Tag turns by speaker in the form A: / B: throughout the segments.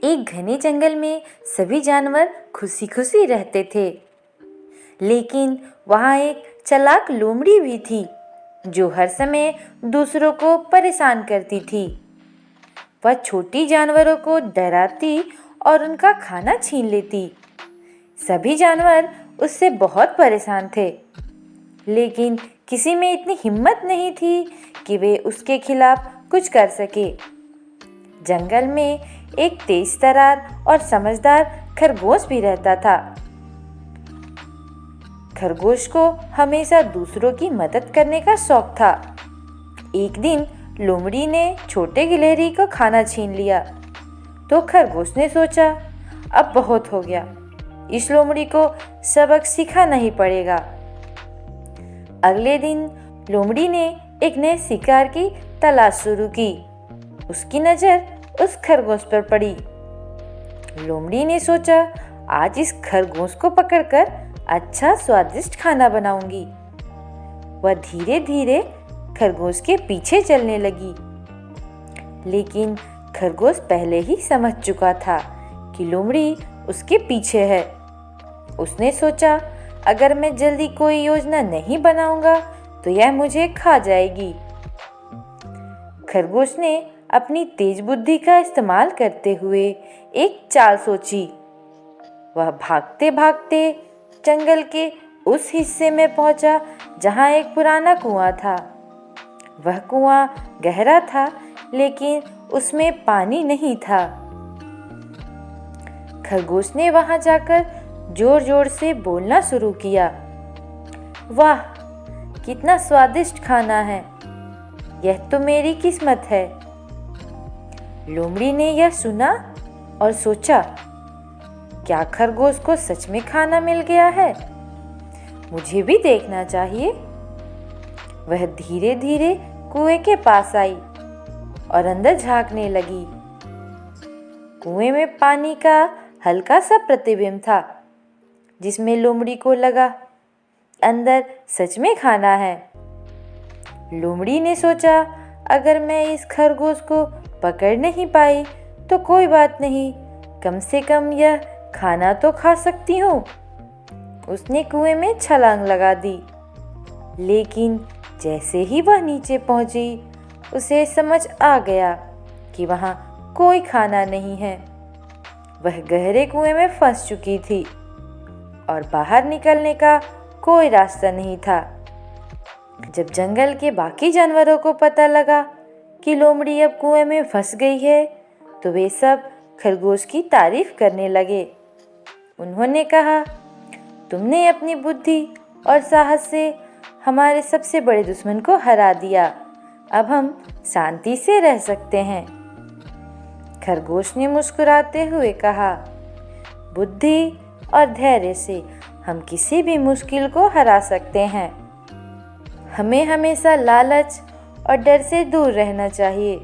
A: एक घने जंगल में सभी जानवर खुशी खुशी रहते थे, लेकिन वहाँ एक चालाक लोमड़ी भी थी जो हर समय दूसरों को परेशान करती थी। वह छोटी जानवरों को डराती और उनका खाना छीन लेती। सभी जानवर उससे बहुत परेशान थे, लेकिन किसी में इतनी हिम्मत नहीं थी कि वे उसके खिलाफ कुछ कर सके। जंगल में एक तेज तर्रार और समझदार खरगोश भी रहता था। खरगोश को हमेशा दूसरों की मदद करने का शौक था। एक दिन लोमड़ी ने छोटे गिलहरी को खाना छीन लिया, तो खरगोश ने सोचा, अब बहुत हो गया, इस लोमड़ी को सबक सिखाना ही पड़ेगा। अगले दिन लोमड़ी ने एक नए शिकार की तलाश शुरू की। उसकी नज़र उस खरगोश पर पड़ी। लोमड़ी ने सोचा, आज इस खरगोश को पकड़कर अच्छा स्वादिष्ट खाना बनाऊंगी। वह धीरे धीरे खरगोश के पीछे चलने लगी, लेकिन खरगोश पहले ही समझ चुका था कि लोमड़ी उसके पीछे है। उसने सोचा, अगर मैं जल्दी कोई योजना नहीं बनाऊंगा तो यह मुझे खा जाएगी। खरगोश ने अपनी तेज बुद्धि का इस्तेमाल करते हुए एक चाल सोची। वह भागते भागते जंगल के उस हिस्से में पहुंचा जहां एक पुराना कुआं था। वह कुआं गहरा था, लेकिन उसमें पानी नहीं था। खरगोश ने वहां जाकर जोर जोर से बोलना शुरू किया, वाह, कितना स्वादिष्ट खाना है, यह तो मेरी किस्मत है। लोमड़ी ने यह सुना और सोचा, क्या खरगोश को सच में खाना मिल गया है? मुझे भी देखना चाहिए। वह धीरे धीरे कुएं के पास आई और अंदर झांकने लगी। कुएं में पानी का हल्का सा प्रतिबिंब था, जिसमें लोमड़ी को लगा, अंदर सच में खाना है। लोमड़ी ने सोचा, अगर मैं इस खरगोश को पकड़ नहीं पाई तो कोई बात नहीं, कम से कम यह खाना तो खा सकती हूँ। उसने कुएं में छलांग लगा दी, लेकिन जैसे ही वह नीचे पहुंची, उसे समझ आ गया कि वहां कोई खाना नहीं है। वह गहरे कुएं में फंस चुकी थी और बाहर निकलने का कोई रास्ता नहीं था। जब जंगल के बाकी जानवरों को पता लगा कि लोमड़ी अब कुएं में फंस गई है, तो वे सब खरगोश की तारीफ करने लगे। उन्होंने कहा, तुमने अपनी बुद्धि और साहस से हमारे सबसे बड़े दुश्मन को हरा दिया। अब हम शांति से रह सकते हैं। खरगोश ने मुस्कुराते हुए कहा, बुद्धि और धैर्य से हम किसी भी मुश्किल को हरा सकते हैं। हमें हमेशा लालच और डर से दूर रहना चाहिए।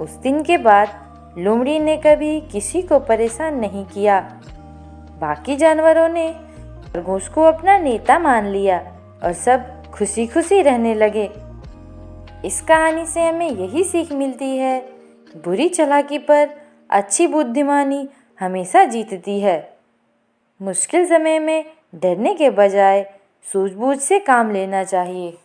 A: उस दिन के बाद लोमड़ी ने कभी किसी को परेशान नहीं किया। बाकी जानवरों ने खरगोश को अपना नेता मान लिया और सब खुशी खुशी रहने लगे। इस कहानी से हमें यही सीख मिलती है, बुरी चालाकी पर अच्छी बुद्धिमानी हमेशा जीतती है। मुश्किल समय में डरने के बजाय सूझबूझ से काम लेना चाहिए।